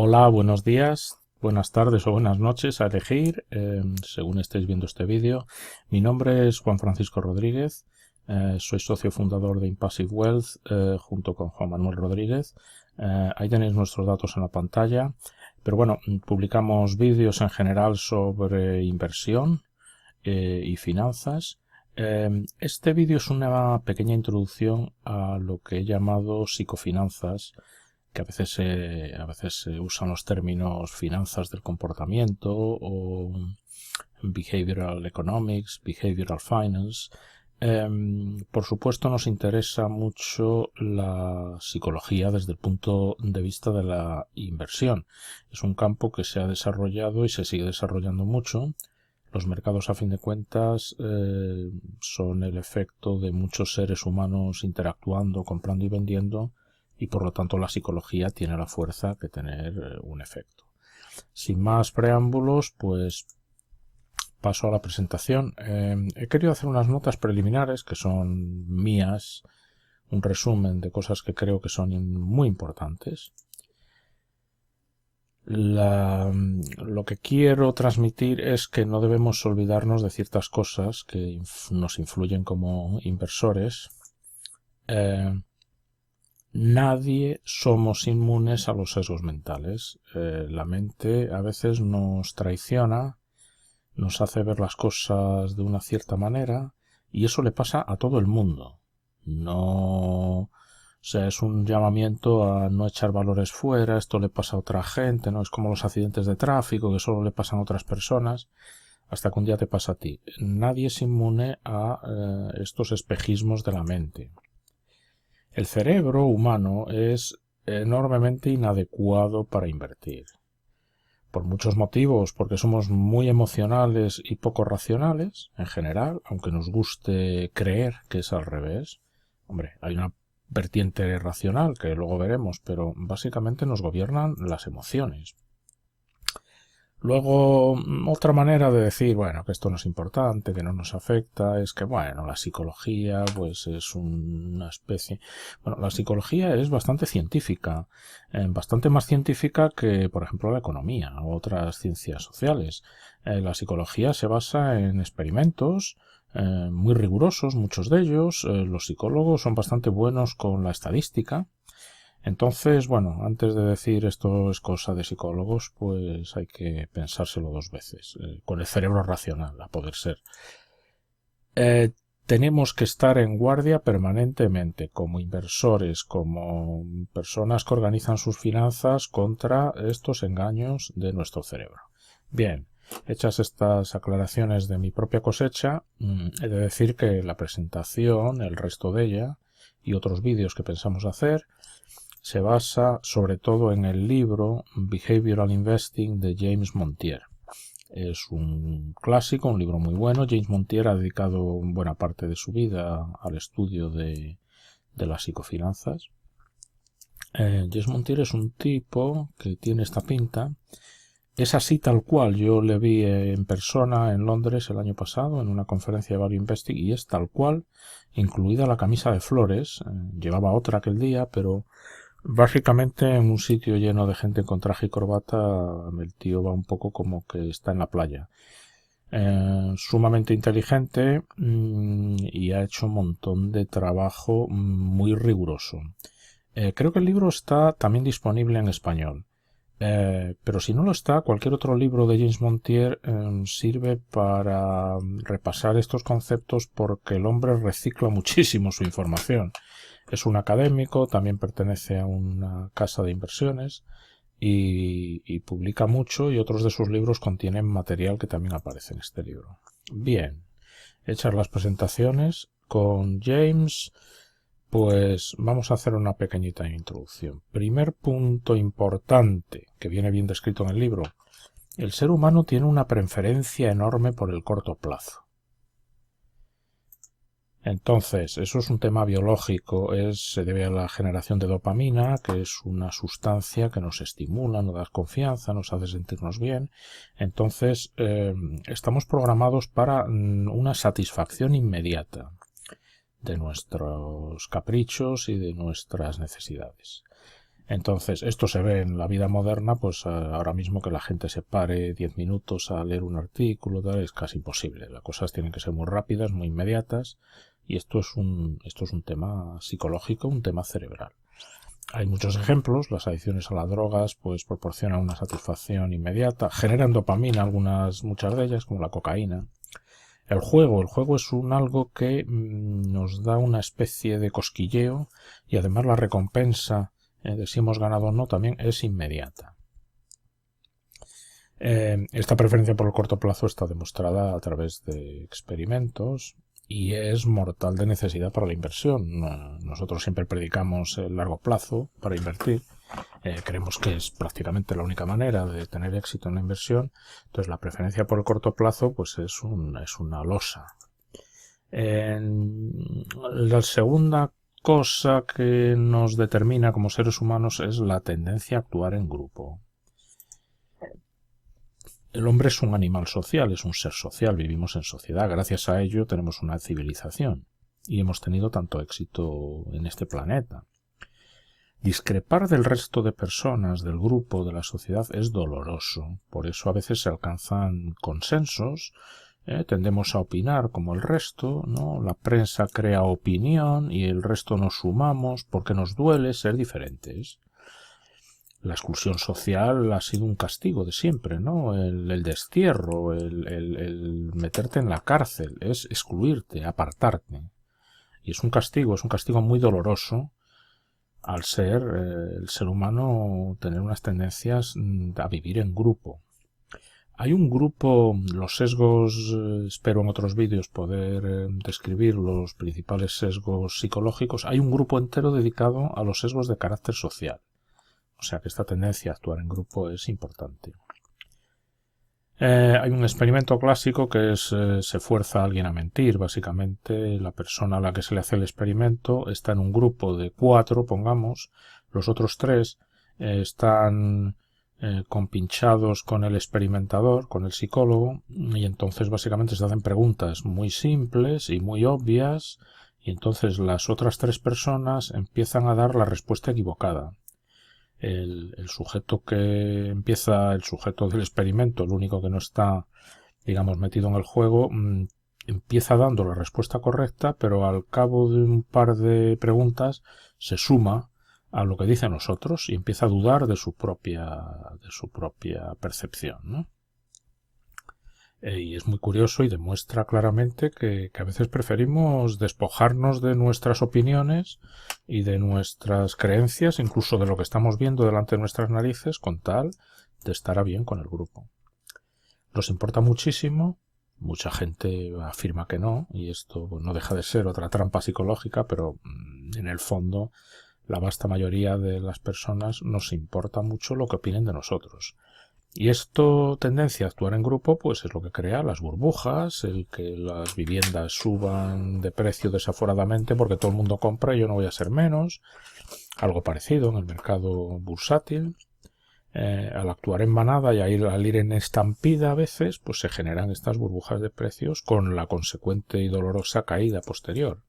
Hola, buenos días, buenas tardes o buenas noches a elegir, según estéis viendo este vídeo. Mi nombre es Juan Francisco Rodríguez, soy socio fundador de Impassive Wealth junto con Juan Manuel Rodríguez. Ahí tenéis nuestros datos en la pantalla. Pero bueno, publicamos vídeos en general sobre inversión y finanzas. Este vídeo es una pequeña introducción a lo que he llamado psicofinanzas, que a veces se usan los términos finanzas del comportamiento o behavioral economics, behavioral finance. Por supuesto nos interesa mucho la psicología desde el punto de vista de la inversión. Es un campo que se ha desarrollado y se sigue desarrollando mucho. Los mercados, a fin de cuentas, son el efecto de muchos seres humanos interactuando, comprando y vendiendo, y por lo tanto la psicología tiene la fuerza de tener un efecto. Sin más preámbulos, pues paso a la presentación. He querido hacer unas notas preliminares que son mías, un resumen de cosas que creo que son muy importantes. Lo que quiero transmitir es que no debemos olvidarnos de ciertas cosas que nos influyen como inversores. Nadie somos inmunes a los sesgos mentales. La mente a veces nos traiciona, nos hace ver las cosas de una cierta manera, y eso le pasa a todo el mundo. No, o sea, es un llamamiento a no echar valores fuera. Esto le pasa a otra gente, no es como los accidentes de tráfico que solo le pasan a otras personas, hasta que un día te pasa a ti. Nadie es inmune a estos espejismos de la mente. El cerebro humano es enormemente inadecuado para invertir. Por muchos motivos, porque somos muy emocionales y poco racionales, en general, aunque nos guste creer que es al revés. Hombre, hay una vertiente racional que luego veremos, pero básicamente nos gobiernan las emociones. Luego, otra manera de decir, bueno, que esto no es importante, que no nos afecta, es que, bueno, la psicología, pues es una especie... Bueno, la psicología es bastante científica, bastante más científica que, por ejemplo, la economía u otras ciencias sociales. La psicología se basa en experimentos muy rigurosos, muchos de ellos. Los psicólogos son bastante buenos con la estadística. Entonces, bueno, antes de decir esto es cosa de psicólogos, pues hay que pensárselo dos veces, con el cerebro racional, a poder ser. Tenemos que estar en guardia permanentemente, como inversores, como personas que organizan sus finanzas, contra estos engaños de nuestro cerebro. Bien, hechas estas aclaraciones de mi propia cosecha, he de decir que la presentación, el resto de ella, y otros vídeos que pensamos hacer, se basa sobre todo en el libro Behavioral Investing de James Montier. Es un clásico, un libro muy bueno. James Montier ha dedicado buena parte de su vida al estudio de las psicofinanzas. James Montier es un tipo que tiene esta pinta. Es así tal cual. Yo le vi en persona en Londres el año pasado en una conferencia de Value Investing, y es tal cual, incluida la camisa de flores. Llevaba otra aquel día, pero básicamente en un sitio lleno de gente con traje y corbata, el tío va un poco como que está en la playa. Sumamente inteligente, y ha hecho un montón de trabajo muy riguroso. Creo que el libro está también disponible en español. Pero si no lo está, cualquier otro libro de James Montier sirve para repasar estos conceptos, porque el hombre recicla muchísimo su información. Es un académico, también pertenece a una casa de inversiones y publica mucho, y otros de sus libros contienen material que también aparece en este libro. Bien, hechas las presentaciones con James, pues vamos a hacer una pequeñita introducción. Primer punto importante, que viene bien descrito en el libro: el ser humano tiene una preferencia enorme por el corto plazo. Entonces, eso es un tema biológico, se debe a la generación de dopamina, que es una sustancia que nos estimula, nos da confianza, nos hace sentirnos bien. Entonces, estamos programados para una satisfacción inmediata de nuestros caprichos y de nuestras necesidades. Entonces, esto se ve en la vida moderna, pues ahora mismo que la gente se pare 10 minutos a leer un artículo, tal, es casi imposible. Las cosas tienen que ser muy rápidas, muy inmediatas, y esto es un tema psicológico, un tema cerebral. Hay muchos ejemplos. Las adicciones a las drogas pues proporcionan una satisfacción inmediata, generan dopamina, muchas de ellas, como la cocaína. El juego es algo que nos da una especie de cosquilleo, y además la recompensa de si hemos ganado o no también es inmediata. Esta preferencia por el corto plazo está demostrada a través de experimentos y es mortal de necesidad para la inversión. Nosotros siempre predicamos el largo plazo para invertir. Creemos que es prácticamente la única manera de tener éxito en la inversión. Entonces la preferencia por el corto plazo pues es una losa. La segunda cosa que nos determina como seres humanos es la tendencia a actuar en grupo. El hombre es un animal social, es un ser social, vivimos en sociedad, gracias a ello tenemos una civilización y hemos tenido tanto éxito en este planeta. Discrepar del resto de personas, del grupo, de la sociedad es doloroso, por eso a veces se alcanzan consensos, tendemos a opinar como el resto, ¿no? La prensa crea opinión y el resto nos sumamos porque nos duele ser diferentes. La exclusión social ha sido un castigo de siempre, ¿no? El destierro, el meterte en la cárcel, es excluirte, apartarte. Y es un castigo muy doloroso al ser el ser humano tener unas tendencias a vivir en grupo. Hay un grupo, los sesgos, espero en otros vídeos poder describir los principales sesgos psicológicos. Hay un grupo entero dedicado a los sesgos de carácter social. O sea que esta tendencia a actuar en grupo es importante. Hay un experimento clásico que es se fuerza a alguien a mentir. Básicamente la persona a la que se le hace el experimento está en un grupo de 4, pongamos. Los otros 3 están compinchados con el experimentador, con el psicólogo, y entonces básicamente se hacen preguntas muy simples y muy obvias, y entonces las otras 3 personas empiezan a dar la respuesta equivocada. El sujeto que empieza, el sujeto del experimento, el único que no está, digamos, metido en el juego, empieza dando la respuesta correcta, pero al cabo de un par de preguntas se suma a lo que dicen los otros y empieza a dudar de su propia percepción, ¿no? Y es muy curioso y demuestra claramente que a veces preferimos despojarnos de nuestras opiniones y de nuestras creencias, incluso de lo que estamos viendo delante de nuestras narices, con tal de estar a bien con el grupo. Nos importa muchísimo, mucha gente afirma que no, y esto no deja de ser otra trampa psicológica, pero en el fondo la vasta mayoría de las personas nos importa mucho lo que opinen de nosotros. Y esto, tendencia a actuar en grupo, pues es lo que crea las burbujas, el que las viviendas suban de precio desaforadamente porque todo el mundo compra y yo no voy a ser menos. Algo parecido en el mercado bursátil. Al actuar en manada y al ir en estampida a veces, pues se generan estas burbujas de precios con la consecuente y dolorosa caída posterior.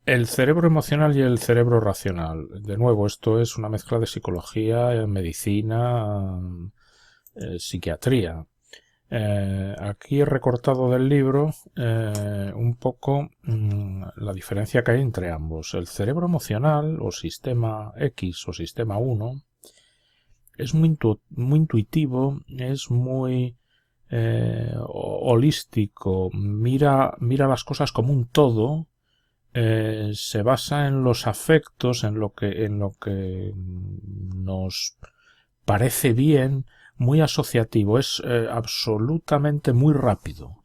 El cerebro emocional y el cerebro racional. De nuevo, esto es una mezcla de psicología, medicina, psiquiatría. Aquí he recortado del libro un poco la diferencia que hay entre ambos. El cerebro emocional, o sistema X o sistema 1, es muy intuitivo, es muy holístico, mira las cosas como un todo. Se basa en los afectos, en lo que nos parece bien, muy asociativo, es absolutamente muy rápido.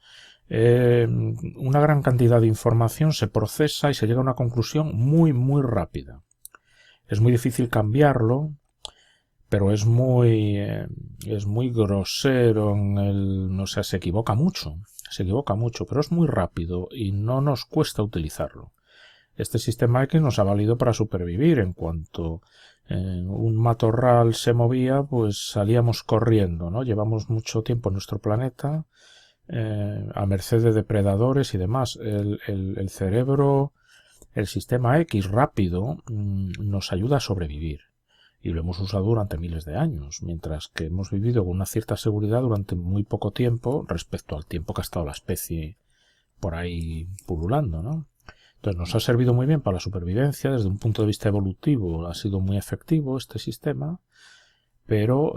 Una gran cantidad de información se procesa y se llega a una conclusión muy rápida. Es muy difícil cambiarlo, pero es muy grosero no sé, se equivoca mucho, pero es muy rápido y no nos cuesta utilizarlo. Este sistema X nos ha valido para supervivir. En cuanto un matorral se movía, pues salíamos corriendo, ¿no? Llevamos mucho tiempo en nuestro planeta a merced de depredadores y demás. El cerebro El sistema X rápido nos ayuda a sobrevivir y lo hemos usado durante miles de años, mientras que hemos vivido con una cierta seguridad durante muy poco tiempo respecto al tiempo que ha estado la especie por ahí pululando, ¿no? Entonces nos ha servido muy bien para la supervivencia, desde un punto de vista evolutivo ha sido muy efectivo este sistema, pero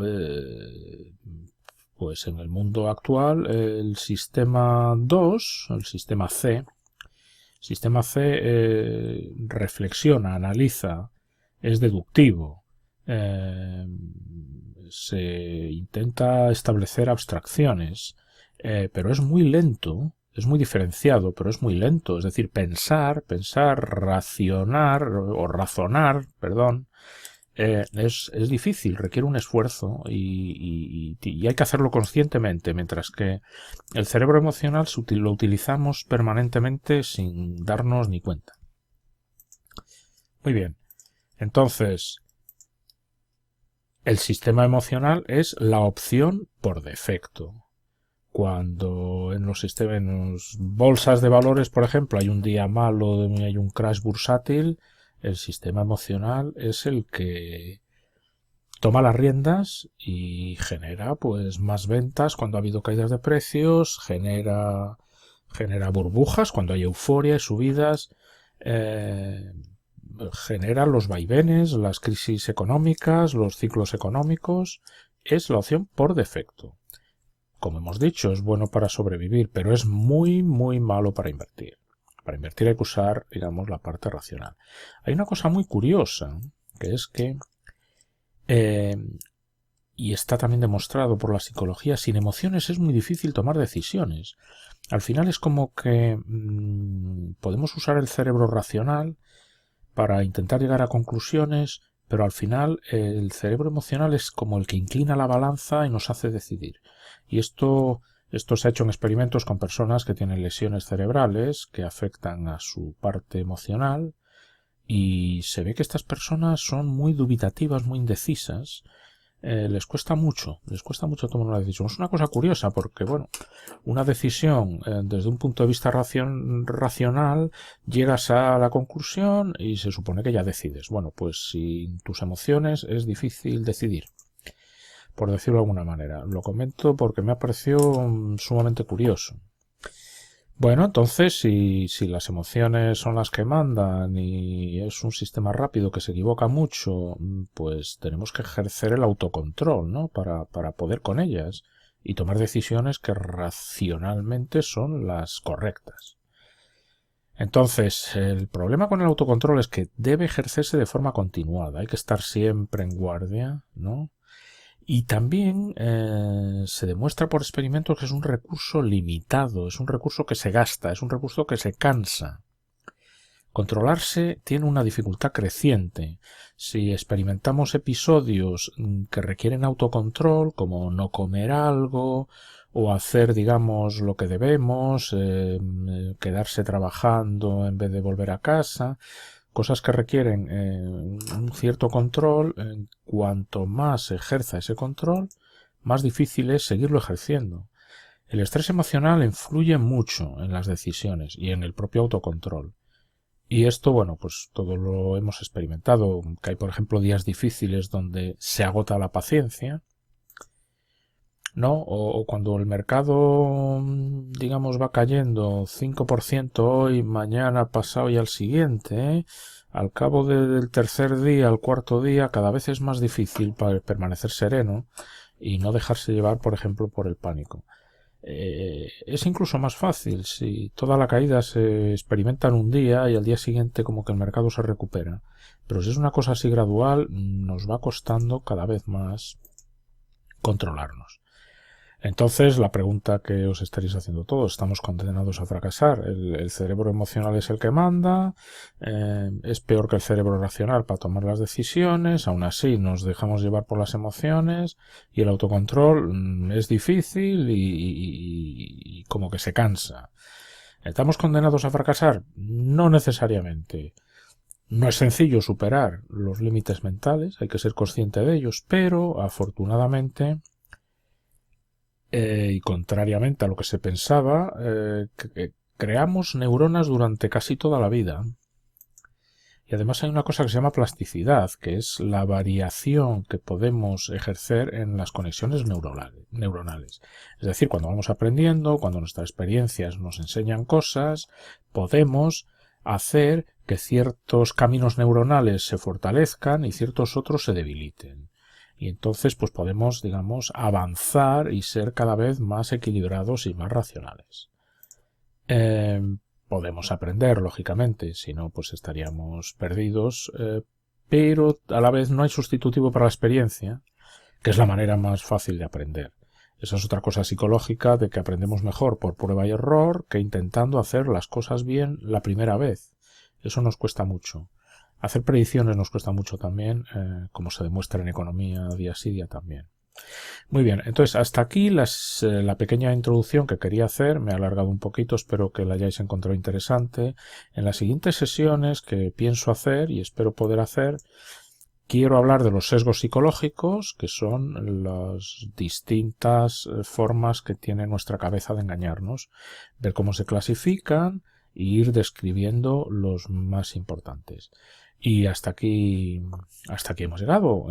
pues en el mundo actual el sistema 2, el sistema C, reflexiona, analiza, es deductivo, se intenta establecer abstracciones, pero es muy lento. Es muy diferenciado, pero es muy lento. Es decir, pensar, racionar o razonar, perdón, es difícil, requiere un esfuerzo y hay que hacerlo conscientemente, mientras que el cerebro emocional lo utilizamos permanentemente sin darnos ni cuenta. Muy bien, entonces el sistema emocional es la opción por defecto. Cuando en los sistemas, en las bolsas de valores, por ejemplo, hay un día malo, hay un crash bursátil, el sistema emocional es el que toma las riendas y genera pues más ventas cuando ha habido caídas de precios, genera burbujas cuando hay euforia y subidas, genera los vaivenes, las crisis económicas, los ciclos económicos. Es la opción por defecto. Como hemos dicho, es bueno para sobrevivir, pero es muy, muy malo para invertir. Para invertir hay que usar, digamos, la parte racional. Hay una cosa muy curiosa, que es que, y está también demostrado por la psicología, sin emociones es muy difícil tomar decisiones. Al final es como que podemos usar el cerebro racional para intentar llegar a conclusiones, pero al final el cerebro emocional es como el que inclina la balanza y nos hace decidir. Y esto se ha hecho en experimentos con personas que tienen lesiones cerebrales que afectan a su parte emocional y se ve que estas personas son muy dubitativas, muy indecisas. Les cuesta mucho tomar una decisión. Es una cosa curiosa porque, bueno, una decisión desde un punto de vista racional llegas a la conclusión y se supone que ya decides. Bueno, pues sin tus emociones es difícil decidir, por decirlo de alguna manera. Lo comento porque me ha parecido sumamente curioso. Bueno, entonces, si las emociones son las que mandan y es un sistema rápido que se equivoca mucho, pues tenemos que ejercer el autocontrol, ¿no? Para poder con ellas y tomar decisiones que racionalmente son las correctas. Entonces, el problema con el autocontrol es que debe ejercerse de forma continuada. Hay que estar siempre en guardia, ¿no? Y también se demuestra por experimentos que es un recurso limitado, es un recurso que se gasta, es un recurso que se cansa. Controlarse tiene una dificultad creciente. Si experimentamos episodios que requieren autocontrol, como no comer algo, o hacer, digamos, lo que debemos, quedarse trabajando en vez de volver a casa, cosas que requieren un cierto control, cuanto más se ejerza ese control, más difícil es seguirlo ejerciendo. El estrés emocional influye mucho en las decisiones y en el propio autocontrol. Y esto, bueno, pues todo lo hemos experimentado, que hay, por ejemplo, días difíciles donde se agota la paciencia, ¿no? O cuando el mercado, digamos, va cayendo 5% hoy, mañana, pasado y al siguiente, al cabo del tercer día, al cuarto día, cada vez es más difícil permanecer sereno y no dejarse llevar, por ejemplo, por el pánico. Es incluso más fácil si toda la caída se experimenta en un día y al día siguiente como que el mercado se recupera. Pero si es una cosa así gradual, nos va costando cada vez más controlarnos. Entonces, la pregunta que os estaréis haciendo todos, ¿estamos condenados a fracasar? ¿El cerebro emocional es el que manda? ¿Es peor que el cerebro racional para tomar las decisiones? Aún así, nos dejamos llevar por las emociones y el autocontrol es difícil y como que se cansa. ¿Estamos condenados a fracasar? No necesariamente. No es sencillo superar los límites mentales, hay que ser consciente de ellos, pero afortunadamente y contrariamente a lo que se pensaba, creamos neuronas durante casi toda la vida. Y además hay una cosa que se llama plasticidad, que es la variación que podemos ejercer en las conexiones neuronales. Es decir, cuando vamos aprendiendo, cuando nuestras experiencias nos enseñan cosas, podemos hacer que ciertos caminos neuronales se fortalezcan y ciertos otros se debiliten. Y entonces pues podemos, digamos, avanzar y ser cada vez más equilibrados y más racionales. Podemos aprender, lógicamente, si no, pues estaríamos perdidos, pero a la vez no hay sustitutivo para la experiencia, que es la manera más fácil de aprender. Esa es otra cosa psicológica de que aprendemos mejor por prueba y error que intentando hacer las cosas bien la primera vez. Eso nos cuesta mucho. Hacer predicciones nos cuesta mucho también, como se demuestra en economía día sí día también. Muy bien, entonces hasta aquí la pequeña introducción que quería hacer. Me he alargado un poquito, espero que la hayáis encontrado interesante. En las siguientes sesiones que pienso hacer y espero poder hacer, quiero hablar de los sesgos psicológicos, que son las distintas formas que tiene nuestra cabeza de engañarnos, ver cómo se clasifican e ir describiendo los más importantes. Y hasta aquí hemos llegado.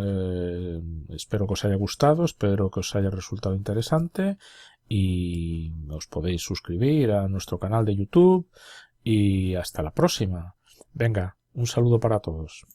Espero que os haya gustado, espero que os haya resultado interesante y os podéis suscribir a nuestro canal de YouTube y hasta la próxima. Venga, un saludo para todos.